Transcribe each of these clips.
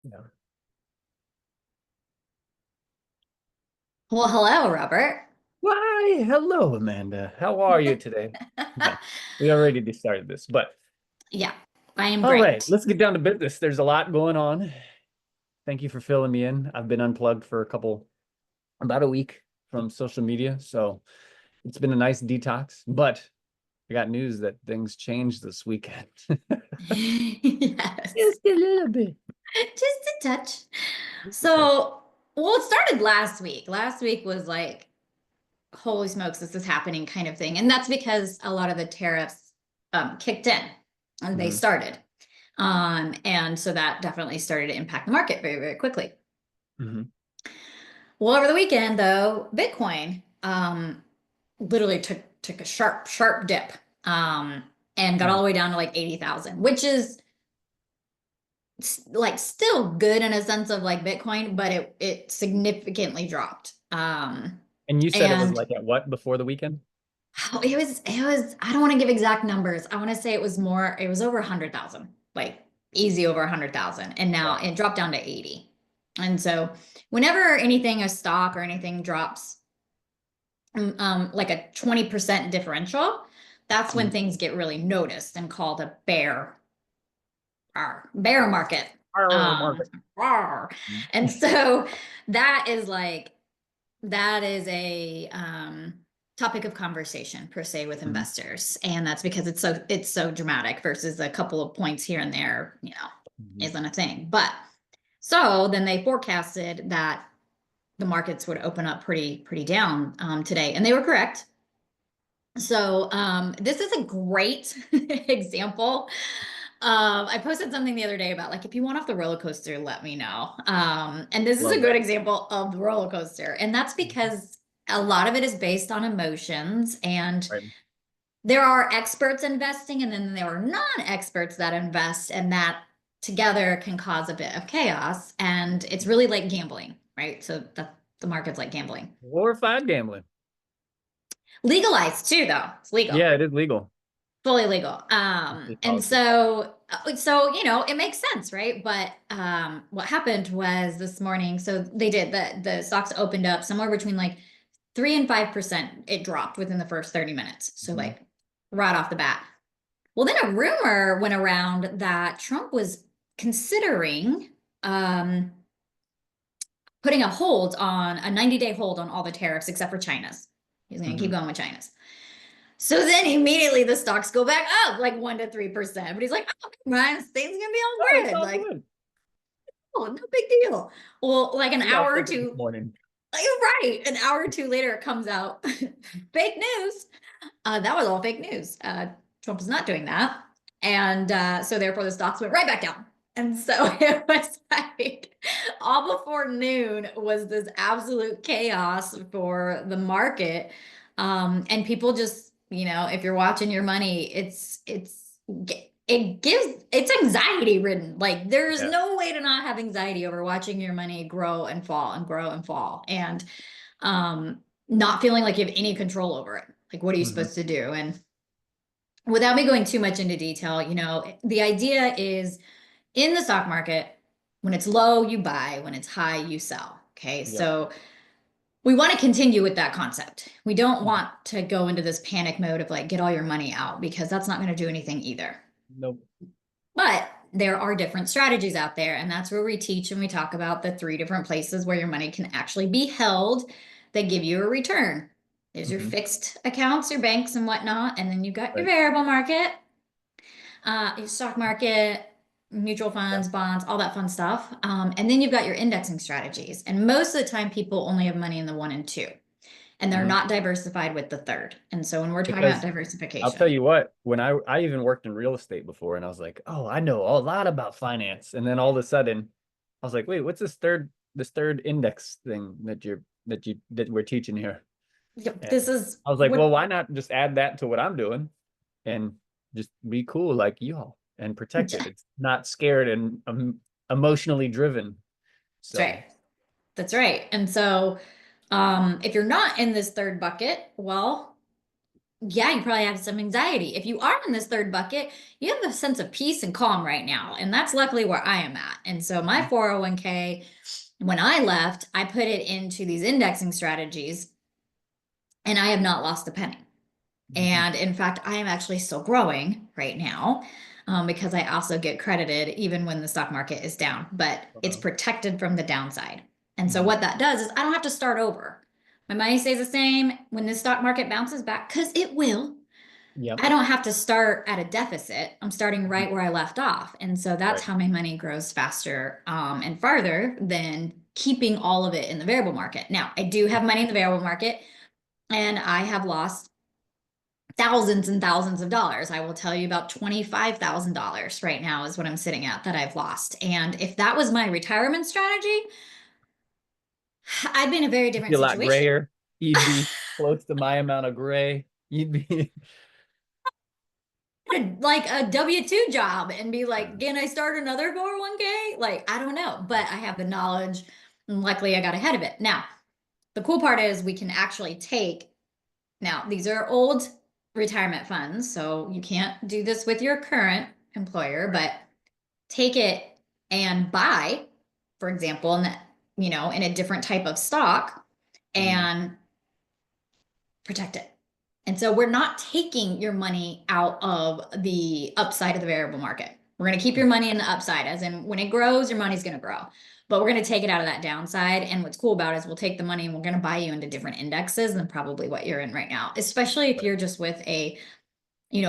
Yeah. Well, hello, Robert. Why, hello, Amanda. How are you today? Okay, we already started this, but Yeah, I am all right, great. let's get down to business. There's a lot going on. Thank you for filling me in. I've been unplugged for about a week from social media, so it's been a nice detox. But I got news that things changed this weekend. Yes, Just a little bit. just a touch. Just a touch. So, well, it started last week. Last week was like, holy smokes, this is happening kind of thing. And that's because a lot of the tariffs kicked in and they Mhm, started. And so that definitely started to impact the market very, very quickly. mhm, Well, over the weekend, though, Bitcoin literally took a sharp dip um, and got all mhm, the way down to like 80,000, which is like still good in a sense of like Bitcoin, but it significantly dropped. And you said it was And like at what before the weekend? it was I don't want to give exact numbers. I want to say it was over 100,000, like easy over 100,000. And now Wow. it dropped down to 80. And so whenever anything, a stock or anything drops like a 20% differential, that's when Mhm. things get really noticed and called a bear market. Arr, Um, market. rawr. And so that is like that is a topic of conversation per se with Mhm, investors, and that's because it's so dramatic versus a couple of points here and there, mhm, isn't a thing. But so then they forecasted that the markets would open up pretty down today, and they were correct. So this is a great example. I posted something the other day about like if you want off the roller coaster, let me know. And this is a Love good that. example of the roller coaster, and that's because a lot of it is based on emotions, and Right. there are experts investing, and then there are non-experts that invest, and that together can cause a bit of chaos. And it's really like gambling, right? So the market's like gambling, Glorified gambling. legalized too, though. It's legal. Yeah, it is legal. Fully legal. It's just And politics. so it makes sense, right? But what happened was this morning, so they did the stocks opened up somewhere between like 3 and 5%. It dropped within the first 30 minutes. So Mhm. like right off the bat. Well, then a rumor went around that Trump was considering um putting a 90-day hold on all the tariffs except for China's. He's gonna keep Mhm. going with China's. So then immediately the stocks go back up like 1 to 3%. But he's like, oh, my things gonna be Oh, all it's good. all Like, good. oh, no big deal. Well, like an Maybe I'll hour or flip it this two, morning. you're right. An hour or two later, it comes out fake news. That was all fake news. Trump is not doing that. And so therefore the stocks went right back down. And so it was like all before noon was this absolute chaos for the market. And people just, if you're watching your money, it's anxiety ridden. Like there's Yeah. no way to not have anxiety over watching your money grow and fall and grow and fall. And not feeling like you have any control over it. Like, what are you Mhm. supposed to do? And without me going too much into detail, the idea is in the stock market, when it's low, you buy, when it's high, you sell. Okay. Yep. So we want to continue with that concept. We don't Mhm. want to go into this panic mode of like, get all your money out because that's not going to do anything either. Nope. But there are different strategies out there. And that's where we teach and we talk about the three different places where your money can actually be held that give you a return. There's your Mhm. fixed accounts, your banks and whatnot. And then you've got your Right. variable market, your stock market, mutual Yeah. funds, bonds, all that fun stuff. And then you've got your indexing strategies. And most of the time, people only have money in the one and two, and they're Mhm. not diversified with the third. And so when we're talking about Because I'll tell diversification, you what, when I even worked in real estate before, and I was like, oh, I know a lot about finance, and then all of a sudden, I was like, wait, what's this third index thing that we're teaching here? yep, And this is I was like, well, what why not just add that to what I'm doing and just be cool like y'all and protect it? It's not scared and emotionally driven. that's right. So, That's right. And so if you're not in this third bucket, well, yeah, you probably have some anxiety. If you are in this third bucket, you have a sense of peace and calm right now. And that's luckily where I am at. And so my 401k, when I left, I put it into these indexing strategies and I have not lost a penny. Mhm. And in fact, I am actually still growing right now because I also get credited even when the stock market is down, but it's Wow. protected from the downside. And so Mhm. what that does is I don't have to start over. My money stays the same when the stock market bounces back, because it will. Yep. I don't have to start at a deficit. I'm starting Mhm. right where I left off. And so that's Right. how my money grows faster and farther than keeping all of it in the variable market. Now, I do have money in the variable market and I have lost thousands and thousands of dollars. I will tell you about $25,000 right now is what I'm sitting at that I've lost. And if that was my retirement strategy, I'd be in a very You'd be different a lot situation. grayer. You'd be close to my amount of gray. You'd be Like a W-2 job and be like, can I start another 401k? Like, I don't know, but I have the knowledge. And luckily, I got ahead of it. Now, the cool part is we can actually take, now, these are old retirement funds. So you can't do this with your current employer, right. but take it and buy, for example, in that, in a different type of stock Mhm. and protect it. And so we're not taking your money out of the upside of the variable market. We're going to keep your money in the upside, as in when it grows, your money's going to grow. But we're going to take it out of that downside. And what's cool about it is we'll take the money and we're going to buy you into different indexes than probably what you're in right now, especially if Right. you're just with a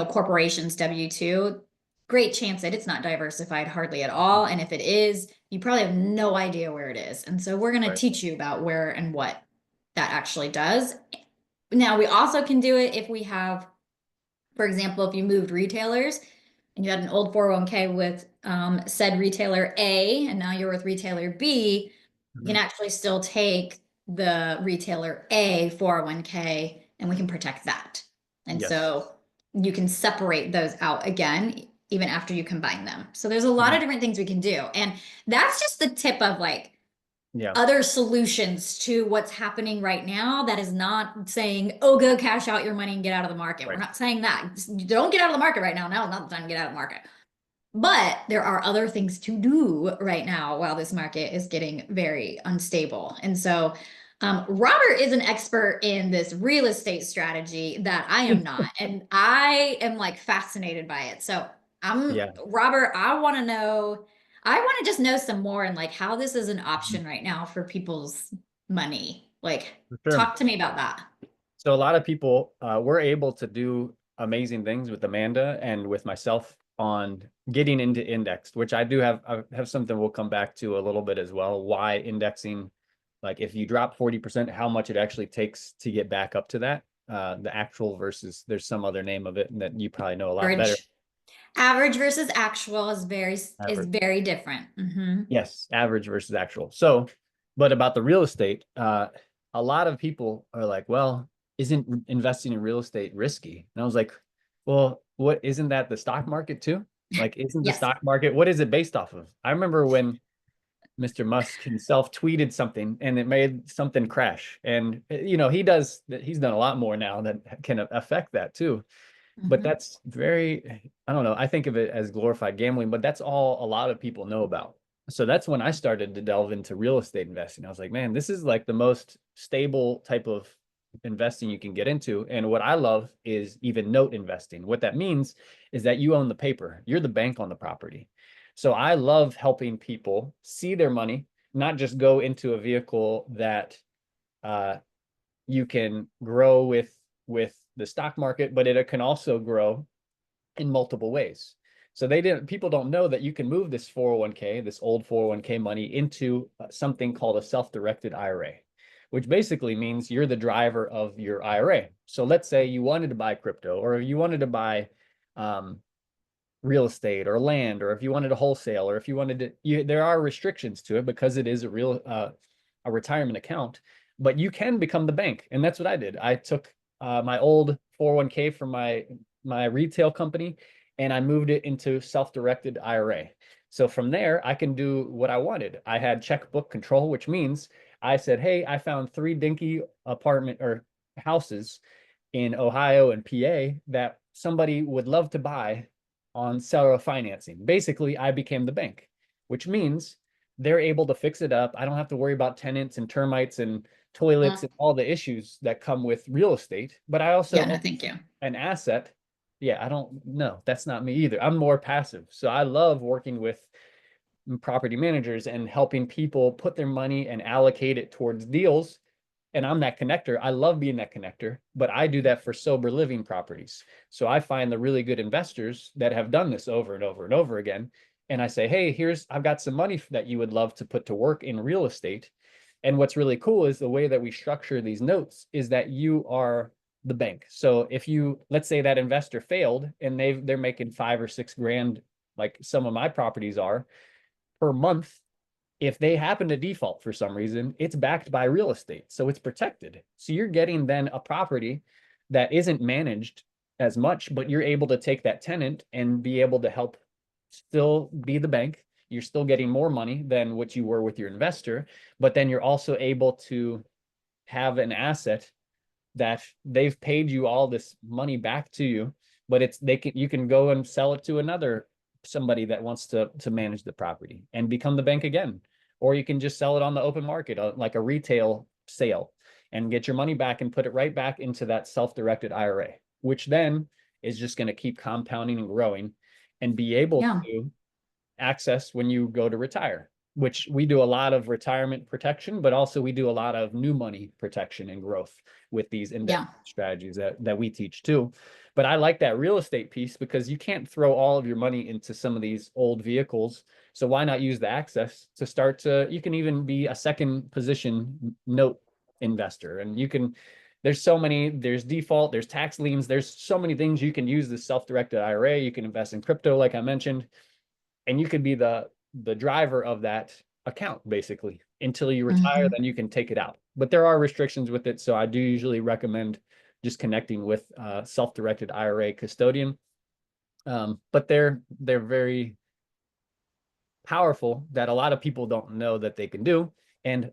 corporation's W-2, great chance that it's not diversified hardly at Mhm. all. And if it is, you probably have no idea where it is. And so we're going to Right. teach you about where and what that actually does. Now, we also can do it if we have, for example, if you moved retailers and you had an old 401k with said retailer A, and now you're with retailer B, you can Mhm. actually still take the retailer A 401k and we can protect that. And Yes. so you can separate those out again, even after you combine them. So there's a lot Mhm. of different things we can do. And that's just the tip of like Yeah. other solutions to what's happening right now. That is not saying, oh, go cash out your money and get out of the market. We're Right. not saying that. Don't get out of the market right now. Now is not the time to get out of the market. But there are other things to do right now while this market is getting very unstable. And so Robert is an expert in this real estate strategy that I am not. And I am like fascinated by it. So Yeah. Robert, I want to just know some more and like how this is an Mhm. option right now for people's money. Like, For sure. talk to me about that. So a lot of people were able to do amazing things with Amanda and with myself on getting into indexed, which I have something we'll come back to a little bit as well. Why indexing, like if you drop 40%, how much it actually takes to get back up to that. The actual versus there's some other name of it that you probably know a lot better. Average, average versus actual is very different. Yes, average versus actual. So, but about the real estate, a lot of people are like, well, isn't investing in real estate risky? And I was like, well, what isn't that the stock market too? Like, isn't the Yes. stock market, what is it based off of? I remember when Mr. Musk himself tweeted something and it made something crash. And, he's done a lot more now that can affect that too. But Mhm. that's very, I don't know, I think of it as glorified gambling, but that's all a lot of people know about. So that's when I started to delve into real estate investing. I was like, man, this is like the most stable type of investing you can get into. And what I love is even note investing. What that means is that you own the paper, you're the bank on the property. So I love helping people see their money, not just go into a vehicle that uh, you can grow with the stock market, but it can also grow in multiple ways. So people don't know that you can move this 401k, this old 401k money into something called a self-directed IRA, which basically means you're the driver of your IRA. So let's say you wanted to buy crypto or you wanted to buy um, real estate or land, or if you wanted to wholesale, or if you wanted to, there are restrictions to it because it is a retirement account, but you can become the bank. And that's what I did. I took my old 401k from my retail company and I moved it into self-directed IRA. So from there, I can do what I wanted. I had checkbook control, which means I said, hey, I found three dinky apartment or houses in Ohio and PA that somebody would love to buy on seller financing. Basically, I became the bank, which means they're able to fix it up. I don't have to worry about tenants and termites and toilets and all the issues that come with real estate. But I also Yeah, no, own thank you. an asset. Yeah, I don't know. That's not me either. I'm more passive. So I love working with property managers and helping people put their money and allocate it towards deals. And I'm that connector. I love being that connector, but I do that for sober living properties. So I find the really good investors that have done this over and over and over again. And I say, hey, I've got some money that you would love to put to work in real estate. And what's really cool is the way that we structure these notes is that you are the bank. So if you, let's say that investor failed and they're making 5 or 6 grand, like some of my properties are per month, if they happen to default for some reason, it's backed by real estate. So it's protected. So you're getting then a property that isn't managed as much, but you're able to take that tenant and be able to help still be the bank. You're still getting more money than what you were with your investor, but then you're also able to have an asset that they've paid you all this money back to you, but you can go and sell it to another somebody that wants to manage the property and become the bank again. Or you can just sell it on the open market, like a retail sale, and get your money back and put it right back into that self-directed IRA, which then is just going to keep compounding and growing and be able Yeah. to access when you go to retire, which we do a lot of retirement protection, but also we do a lot of new money protection and growth with these index Yeah. strategies that we teach too. But I like that real estate piece because you can't throw all of your money into some of these old vehicles. So why not use the access to start you can even be a second position note investor, and there's default, there's tax liens, there's so many things you can use the self-directed IRA. You can invest in crypto, like I mentioned, and you could be the driver of that account basically until you retire. Mhm. Then you can take it out, but there are restrictions with it. So I do usually recommend just connecting with self-directed IRA custodian. But they're very powerful that a lot of people don't know that they can do. And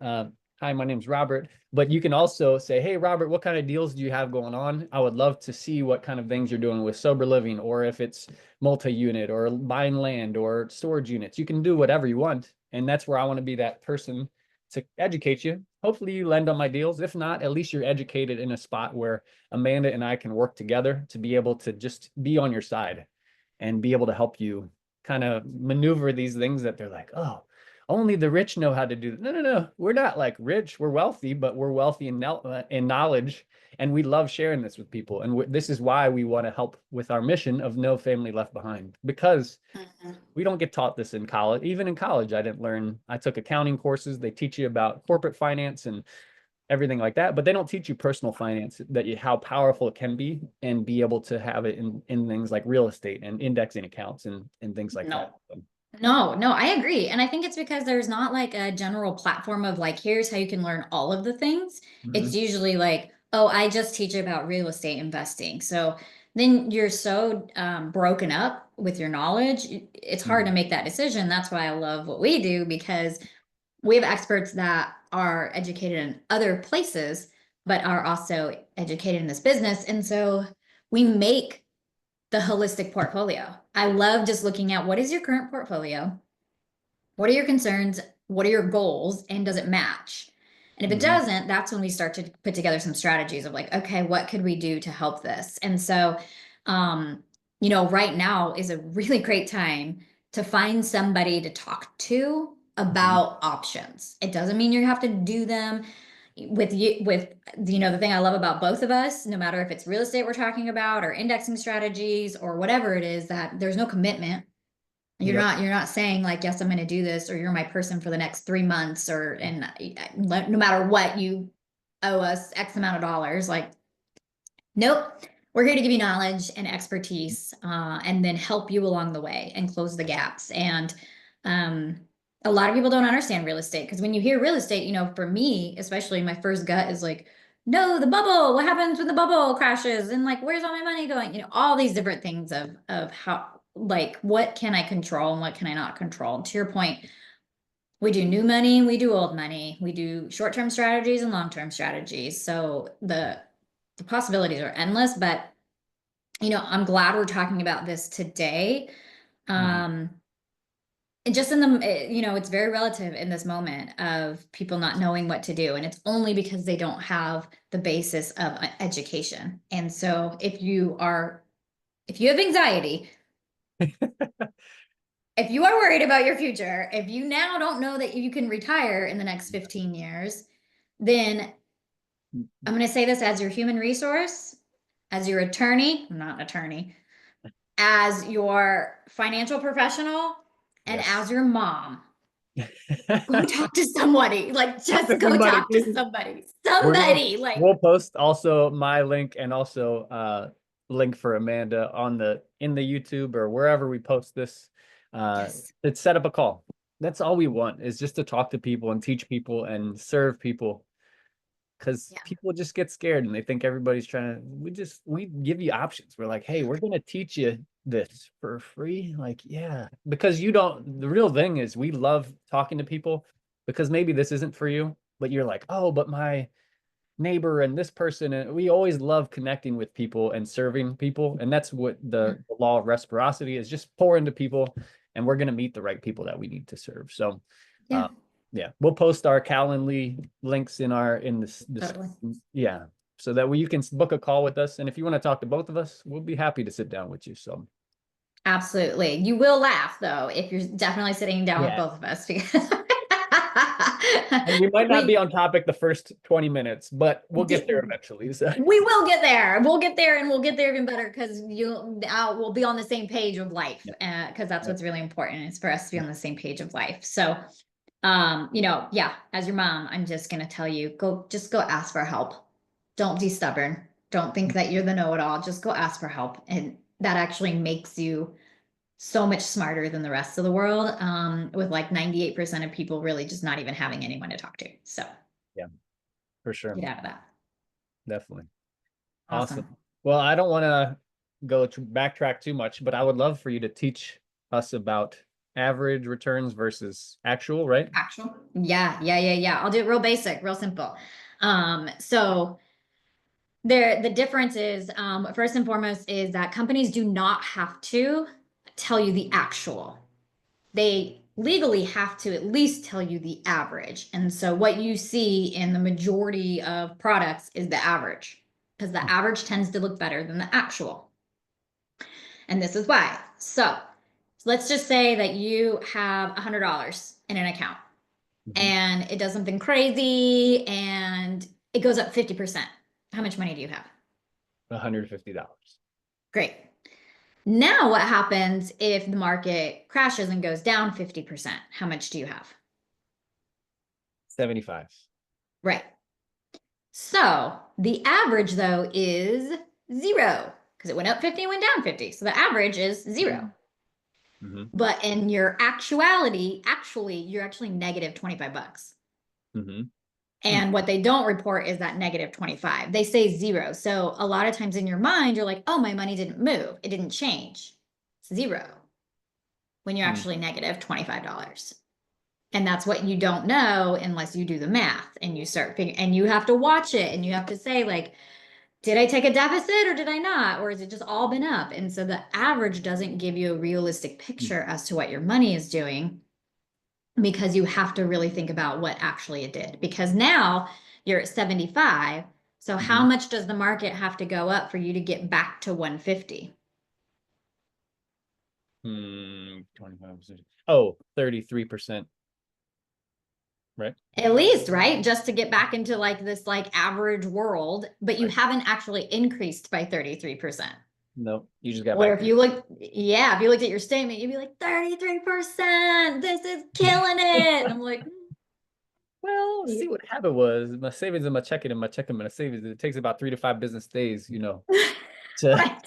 hi, my name's Robert. But you can also say, hey, Robert, what kind of deals do you have going on? I would love to see what kind of things you're doing with sober living, or if it's multi-unit or buying land or storage units. You can do whatever you want. And that's where I want to be that person to educate you. Hopefully you lend on my deals. If not, at least you're educated in a spot where Amanda and I can work together to be able to just be on your side and be able to help you kind of maneuver these things that they're like, oh, only the rich know how to do. No, no, no. We're not like rich. We're wealthy, but we're wealthy in knowledge, and we love sharing this with people. And this is why we want to help with our mission of no family left behind, because Mhm. we don't get taught this in college. Even in college, I didn't learn. I took accounting courses. They teach you about corporate finance and everything like that, but they don't teach you personal finance, how powerful it can be, and be able to have it in things like real estate and indexing accounts and things like that. No. No, I agree. And I think it's because there's not like a general platform of like, here's how you can learn all of the things. It's Mhm. usually like, oh, I just teach about real estate investing. So then you're so broken up with your knowledge. It's hard to Mhm. make that decision. That's why I love what we do, because we have experts that are educated in other places, but are also educated in this business. And so we make the holistic portfolio. I love just looking at what is your current portfolio? What are your concerns? What are your goals? And does it match? And if it Mhm. doesn't, that's when we start to put together some strategies of like, okay, what could we do to help this? And so, um, right now is a really great time to find somebody to talk to Mhm. about options. It doesn't mean you have to do them with the thing I love about both of us, no matter if it's real estate we're talking about or indexing strategies or whatever it is, that there's no commitment. Yep. You're not saying like, yes, I'm going to do this, or you're my person for the next 3 months, or and no matter what, you owe us X amount of dollars. Like, nope, we're here to give you knowledge and expertise, and then help you along the way and close the gaps. And um, a lot of people don't understand real estate, because when you hear real estate, for me, especially, my first gut is like, no, the bubble. What happens when the bubble crashes? And like, where's all my money going? All these different things of how, like, what can I control and what can I not control? To your point, we do new money, we do old money, we do short-term strategies and long-term strategies. So the the possibilities are endless, but I'm glad we're talking about this today. Mhm. And just in the, it's very relative in this moment of people not knowing what to do. And it's only because they don't have the basis of education. And so if you have anxiety, if you are worried about your future, if you now don't know that you can retire in the next 15 years, then I'm going to say this as your human resource, as your attorney, I'm not an attorney, as your financial professional, and Yes. as your mom. Go talk to somebody. Like, Talk to just go somebody, talk to please. somebody. We're gonna Somebody. Like, we'll post also my link and also link for Amanda on in the YouTube or wherever we post this. yes. Let's set up a call. That's all we want is just to talk to people and teach people and serve people because Yeah. people just get scared and they think everybody's trying to we give you options. We're like, hey, we're gonna teach you this for free. Like, yeah, because the real thing is we love talking to people because maybe this isn't for you, but you're like, oh, but my neighbor and this person, and we always love connecting with people and serving people, and that's what the law of reciprocity is, just pour into people and we're going to meet the right people that we need to serve. So Yeah. uh yeah, we'll post our Calendly links in this Totally. yeah, so that you can book a call with us, and if you want to talk to both of us, we'll be happy to sit down with you. So Absolutely. You will laugh though if you're definitely sitting down with yeah, both of us because and we might not be we on topic the first 20 minutes, but we'll get there eventually. So we will get there. We'll get there, and we'll get there even better because we'll be on the same page of life. yeah, Because that's yeah, what's really important is for us to be on the same page of life. So, yeah, as your mom, I'm just gonna tell you, just go ask for help. Don't be stubborn. Don't think that you're the know-it-all. Just go ask for help, and that actually makes you so much smarter than the rest of the world. With like 98% of people really just not even having anyone to talk to. So yeah, for sure, get out of that. definitely. Awesome. Awesome. Well, I don't want to go to backtrack too much, but I would love for you to teach us about average returns versus actual, right? Actual. Yeah, yeah, yeah, yeah. I'll do it real basic, real simple. So the difference is, first and foremost, is that companies do not have to tell you the actual. They legally have to at least tell you the average. And so what you see in the majority of products is the average, because the average tends to look better than the actual. And this is why. So let's just say that you have $100 in an account Mm-hmm. and it does something crazy and it goes up 50%. How much money do you have? $150. Great. Now, what happens if the market crashes and goes down 50%? How much do you have? 75. Right. So the average, though, is zero because it went up 50 and went down 50. So the average is zero. Mm-hmm. But in your actuality, you're actually negative 25 bucks. Mm-hmm. Hmm. And what they don't report is that negative 25. They say zero. So a lot of times in your mind, you're like, oh, my money didn't move. It didn't change. It's zero when you're Hmm. actually negative $25. And that's what you don't know unless you do the math and you start figuring, and you have to watch it and you have to say, like, did I take a deficit or did I not? Or has it just all been up? And so the average doesn't give you a realistic picture as to what your money is doing because you have to really think about what actually it did. Because now you're at 75. So how Mm-hmm. much does the market have to go up for you to get back to 150? Hmm. 25%. Oh, 33%, right? At least, right? Just to get back into like this like average world, but you Right. haven't actually increased by 33%. No, you just got Or back if to you look, yeah, if you looked at your statement, you'd be like 33%. This is killing it. And I'm like, well, yeah. see what happened was my savings and my checking and my savings. It takes about 3 to 5 business days, to Right.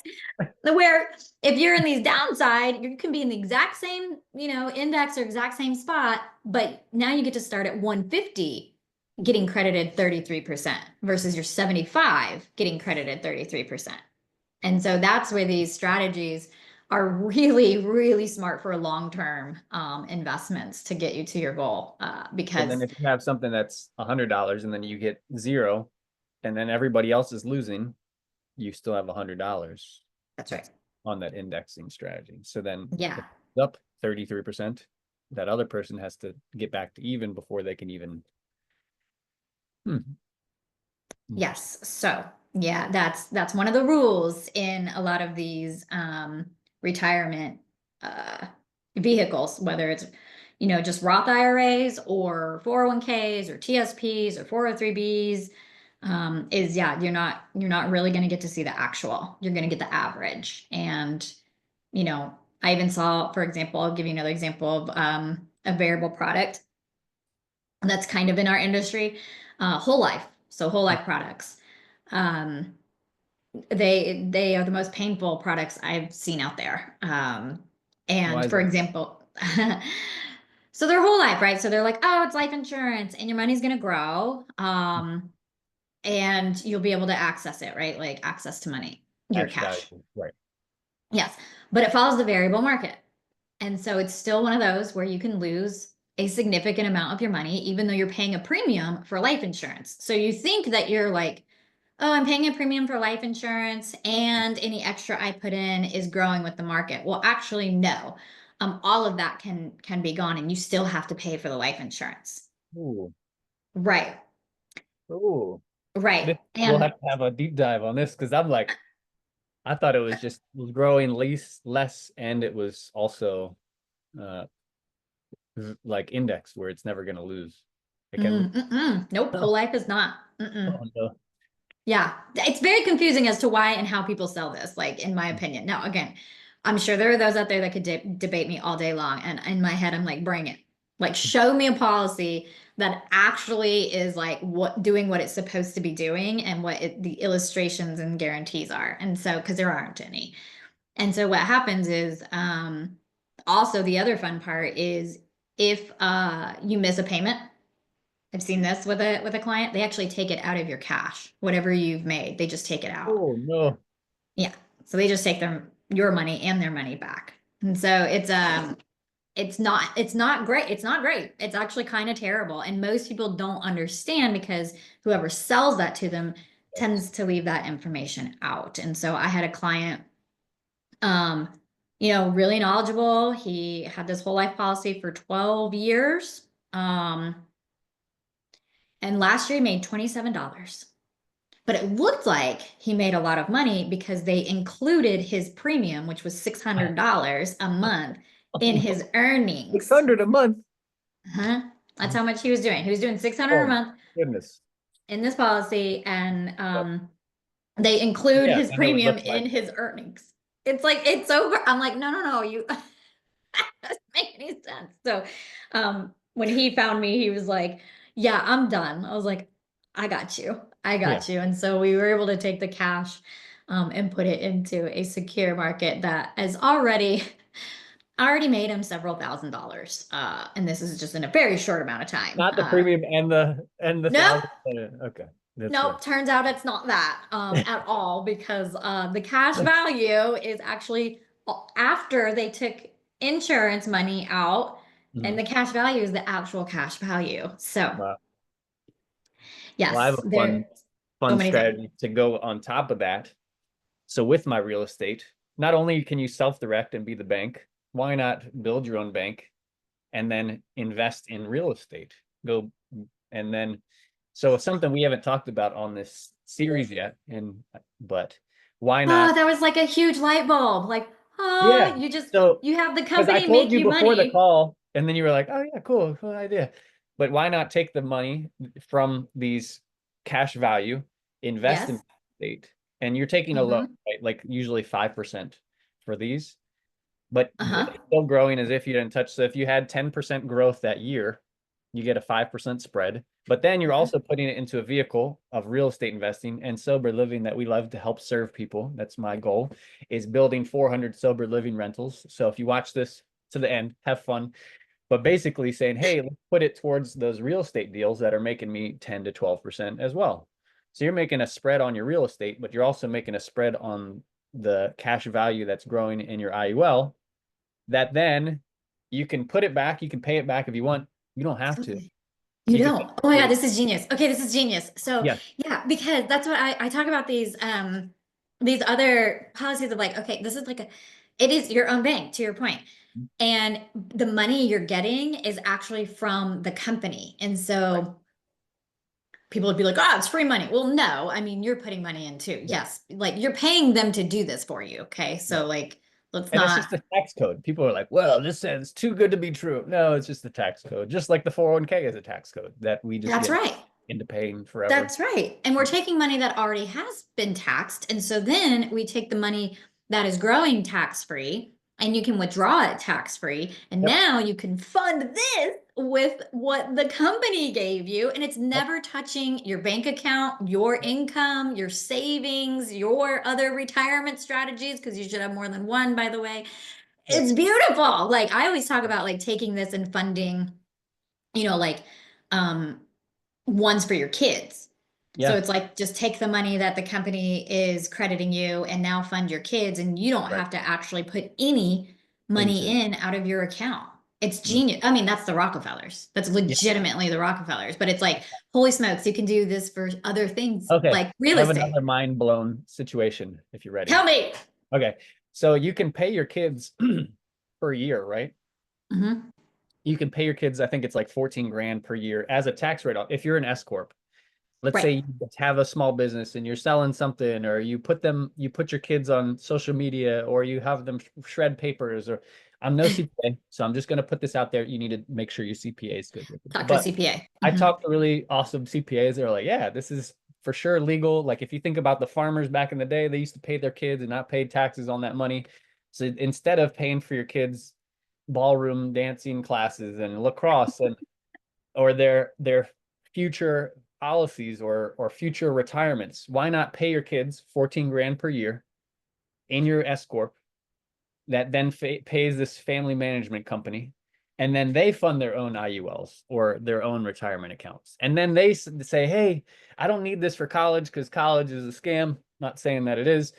Where if you're in these downside, you can be in the exact same, index or exact same spot, but now you get to start at 150 getting credited 33% versus your 75 getting credited 33%. And so that's where these strategies are really, really smart for long-term investments to get you to your goal. And then Because if you have something that's $100 and then you get zero, and then everybody else is losing, you still have $100 That's right. on that indexing strategy. So then Yeah. if it's up 33%, that other person has to get back to even before they can even. Yes. So yeah, that's one of the rules in a lot of these retirement vehicles, whether it's just Roth IRAs or 401ks or TSPs or 403bs. Is yeah, you're not really going to get to see the actual. You're going to get the average. And I even saw, for example, I'll give you another example of a variable product that's kind of in our industry, whole life. So whole life products. Um, they are the most painful products I've seen out there. Why And is for that? example, so their whole life, right? So they're like, oh, it's life insurance, and your money's gonna grow, and you'll be able to access it, right? Like access to money, your Cash value, cash. right? Yes, but it follows the variable market. And so it's still one of those where you can lose a significant amount of your money, even though you're paying a premium for life insurance. So you think that you're like, oh, I'm paying a premium for life insurance and any extra I put in is growing with the market. Well, actually, no. All of that can be gone and you still have to pay for the life insurance. Ooh, Right. ooh. Right. We'll And have to have a deep dive on this because I'm like, I thought it was just was growing less, and it was also uh like index where it's never going to lose. It can lose. nope, whole Oh, life is not. Mm-mm. oh no. Yeah, it's very confusing as to why and how people sell this, like in my opinion. Now, again, I'm sure there are those out there that could debate me all day long. And in my head, I'm like, bring it. Like, show me a policy that actually is like doing what it's supposed to be doing and what the illustrations and guarantees are. And so, because there aren't any. And so what happens is also the other fun part is if you miss a payment. I've seen this with a client. They actually take it out of your cash, whatever you've made. They just take it out. Oh no. Yeah. So they just take your money and their money back. And so it's not great. It's not great. It's actually kind of terrible. And most people don't understand because whoever sells that to them tends to leave that information out. And so I had a client, um, really knowledgeable. He had this whole life policy for 12 years. And last year he made $27. But it looked like he made a lot of money because they included his premium, which was $600 a month, in Oh, his no. earnings. 600 a month. Uh-huh. That's how much he was doing. He was doing 600 a Oh month goodness. in this policy, and But they include yeah, his and it would premium look like in his earnings. It's like it's over. I'm like, no, no, no, you doesn't make any sense. So when he found me, he was like, yeah, I'm done. I was like, I got you. I yeah. got you. And so we were able to take the cash and put it into a secure market that has already made him several $1,000s. And this is just in a very short amount of time. Not the premium and the Nope. thousand. Okay, that's good. Nope, turns out it's not that at all because the cash value is actually after they took insurance money out, and Mhm. the cash value is the actual cash value. So, Wow. Well, I have yes, a there so fun many things. strategy to go on top of that. So with my real estate, not only can you self-direct and be the bank, why not build your own bank and then invest in real estate? Go and then so something we haven't talked about on this series yet, and but why Oh, not? that was like a huge light bulb. Like, oh, Yeah. So you have the because I company told make you you before the money. call, and then you were like, "Oh yeah, cool idea." But why not take the money from these cash value, invest in Yes. estate, and you're taking a loan, Mm-hmm. right? Like usually 5% for these, but Uh-huh. it's still growing as if you didn't touch. So if you had 10% growth that year, you get a 5% spread. But then you're Mhm. also putting it into a vehicle of real estate investing and sober living that we love to help serve people. That's my goal, is building 400 sober living rentals. So if you watch this to the end, have fun. But basically saying, hey, let's put it towards those real estate deals that are making me 10 to 12% as well. So you're making a spread on your real estate, but you're also making a spread on the cash value that's growing in your IUL that then you can put it back, you can pay it back if you want. You don't have to. Absolutely. You You can don't. Oh my God, this is genius. Okay, this is genius. So yeah, yeah, because that's what I talk about these other policies of like, okay, this is like it is your own bank, to your point. And the money you're getting is actually from the company. And so people would be like, oh, it's free money. Well, no, I mean, you're putting money in too. yeah, Yes. Like you're paying them to do this for you. Okay. yeah. So like, let's And it's not, just a tax code. People are like, well, this sounds too good to be true. No, it's just a tax code. Just like the 401k is a tax code that we just that's get right. into paying forever. That's right. And we're taking money that already has been taxed. And so then we take the money that is growing tax free and you can withdraw it tax free. And Yep. now you can fund this with what the company gave you. And it's Yep. never touching your bank account, your income, your savings, your other retirement strategies, because you should have more than one, by the way. Yep. It's beautiful. Like I always talk about like taking this and funding, like um ones for your kids. So Yeah. it's like just take the money that the company is crediting you and now fund your kids, and you don't Right. have to actually put any Into money in out of your account. It's mm, genius. I mean, that's the Rockefellers. That's yeah. legitimately the Rockefellers. But it's like, holy smokes, you can do this for other things Okay. like real I have estate. another mind blown situation if you're ready. Tell me. Okay. So you can pay your kids per year, right? Hmm. You can pay your kids, I think it's like 14 grand per year as a tax write-off if you're an S corp. Let's say Right. you have a small business and you're selling something, or you put your kids on social media, or you have them shred papers, or I'm no CPA, so I'm just going to put this out there. You need to make sure your CPA is good with it. Talk to a But CPA. I Hmm. talked to really awesome CPAs. They're like, yeah, this is for sure legal. Like if you think about the farmers back in the day, they used to pay their kids and not pay taxes on that money. So instead of paying for your kids' ballroom dancing classes and lacrosse and or their future policies or future retirements, why not pay your kids 14 grand per year in your S corp that then pays this family management company, and then they fund their own IULs or their own retirement accounts, and then they say, hey, I don't need this for college because college is a scam. Not saying that it is,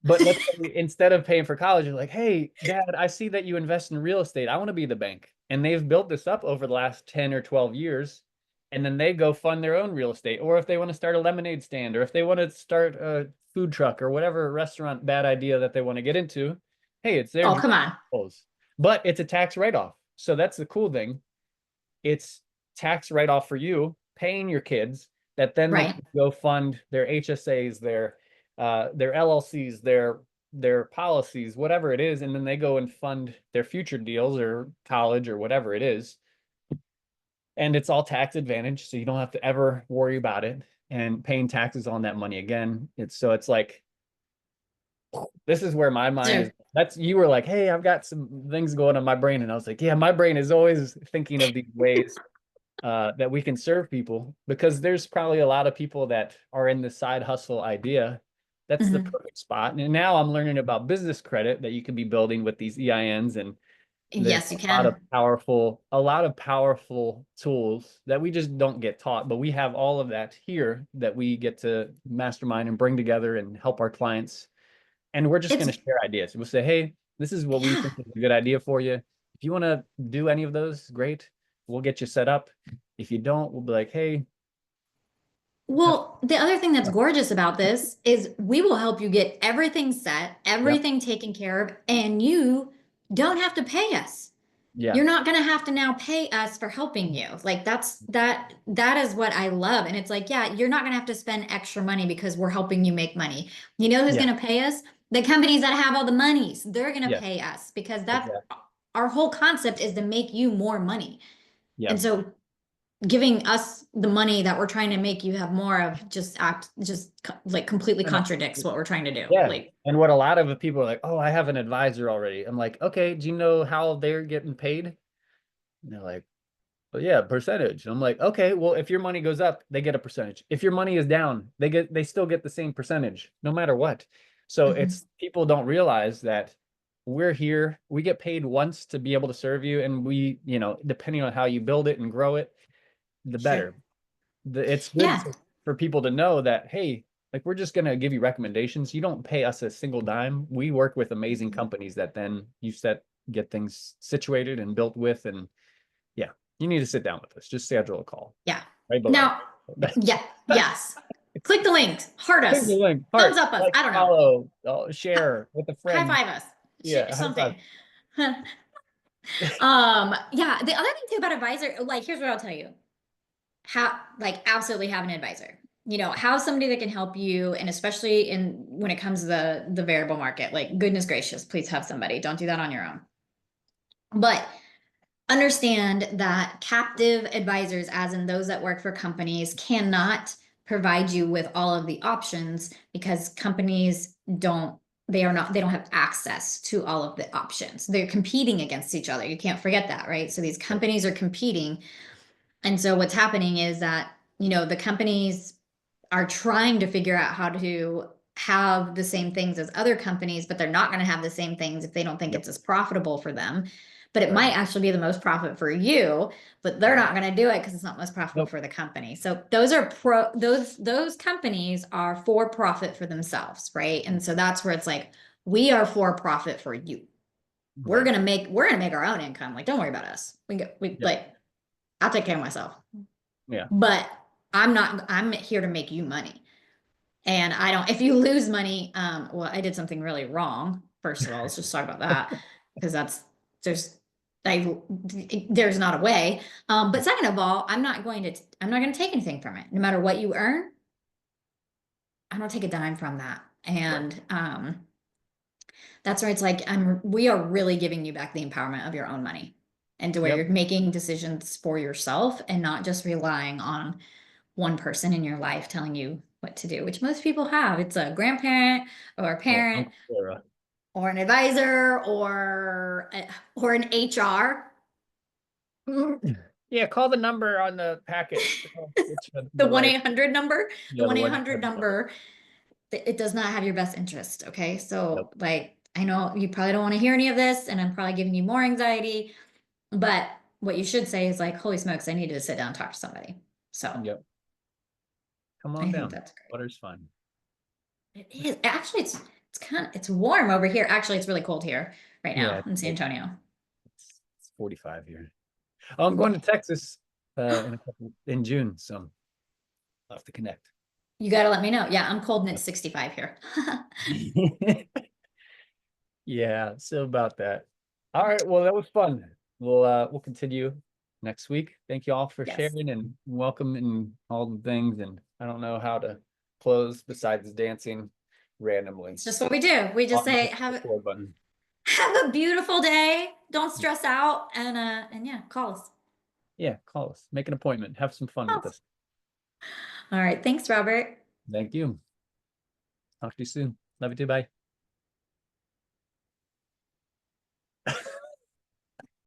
but let's say instead of paying for college, you're like, hey, dad, I see that you invest in real estate. I want to be the bank. And they've built this up over the last 10 or 12 years. And then they go fund their own real estate. Or if they want to start a lemonade stand, or if they want to start a food truck or whatever restaurant bad idea that they want to get into, hey, it's their Oh, dream. come on. But it's a tax write-off. So that's the cool thing. It's tax write-off for you, paying your kids, that then they Right. can go fund their HSAs, their LLCs, their policies, whatever it is, and then they go and fund their future deals or college or whatever it is. And it's all tax advantage, so you don't have to ever worry about it and paying taxes on that money again. It's like this is where my mind So is. That's you were like, hey, I've got some things going on my brain, and I was like, yeah, my brain is always thinking of these ways that we can serve people, because there's probably a lot of people that are in the side hustle idea. That's the mhm. perfect spot. And now I'm learning about business credit that you can be building with these EINs, and there's Yes, you a can. lot of powerful tools that we just don't get taught, but we have all of that here that we get to mastermind and bring together and help our clients. And we're just going It's, to share ideas. We'll say, hey, this is what we yeah. think is a good idea for you. If you want to do any of those, great. We'll get you set up. If you don't, we'll be like, hey, Well, the other thing that's gorgeous about this is we will help you get everything set, yep, everything taken care of, and you don't have to pay us. yeah, You're not going to have to now pay us for helping you. Like that is what I love. And it's like, yeah, you're not going to have to spend extra money because we're helping you make money. You know who's yeah, going to pay us? The companies that have all the monies. They're going to yeah, pay us because that's exactly, our whole concept is to make you more money. yeah. And so giving us the money that we're trying to make you have more of like completely I know. contradicts what we're trying to do. Yeah. Like, And what a lot of people are like, oh, I have an advisor already. I'm like, okay, do you know how they're getting paid? And they're like, well, yeah, percentage. I'm like, okay, well, if your money goes up, they get a percentage. If your money is down, they still get the same percentage, no matter what. So mhm, it's people don't realize that we're here, we get paid once to be able to serve you, and we, depending on how you build it and grow it, the sure. better. It's good Yeah. for people to know that, hey, like we're just gonna give you recommendations. You don't pay us a single dime. We work with amazing Mhm. companies that then get things situated and built with, and yeah. You need to sit down with us. Just schedule a call Yeah. right below. Now, yeah, yes. Click the link, heart Click the us, link, thumbs heart, up us. like, I don't know. follow, share with a High friend. five us. Yeah, high five. Something. Yeah. The other thing too about advisor, like, here's what I'll tell you. Like, absolutely have an advisor. Have somebody that can help you, and especially when it comes to the variable market, like, goodness gracious, please have somebody. Don't do that on your own. But understand that captive advisors, as in those that work for companies, cannot provide you with all of the options because companies they don't have access to all of the options. They're competing against each other. You can't forget that, right? So these companies are competing. And so what's happening is that, the companies are trying to figure out how to have the same things as other companies, but they're not going to have the same things if they don't think it's as profitable for them. But it might actually be the most profit for you, but they're not going to do it because it's not most profitable for the company. So those companies are for profit for themselves, right? And so that's where it's like, we are for profit for you. We're gonna make our own income. Like, don't worry about us. Like, I'll take care of myself. Yeah. But I'm here to make you money. And if you lose money, well, I did something really wrong. First of all, let's just talk about that because there's not a way. But second of all, I'm not going to take anything from it. No matter what you earn, I don't take a dime from that. And, that's where it's like, we are really giving you back the empowerment of your own money, and to where you're making decisions for yourself and not just relying on one person in your life telling you what to do, which most people have. It's a grandparent or a parent or an advisor or an HR. Yeah, call the number on the packet. The 1-800 number, the Yeah, the 1-800 1-800 number, it does not have your best interest. Okay. So, like, I know you probably don't want to hear any of this, and I'm probably giving you more anxiety, but what you should say is like, holy smokes, I need to sit down and talk to somebody. So come I on think down. that's great. Water's fun. It is. Actually, it's warm over here. Actually, it's really cold here right now Yeah, in San Antonio. it's 45 here. Oh, I'm going to Texas in June, so I'll have to connect. You got to let me know. Yeah, I'm cold and it's 65 here. Yeah, so about that. All right, well, that was fun. We'll continue next week. Thank you all for Yes. sharing and welcome and all the things. And I don't know how to close besides dancing randomly. It's just what we do. We just say, have a beautiful day. Don't stress out, and yeah, call us. Yeah, call us. Make an appointment. Have some fun with us. All right. Thanks, Robert. Thank you. Talk to you soon. Love you too. Bye.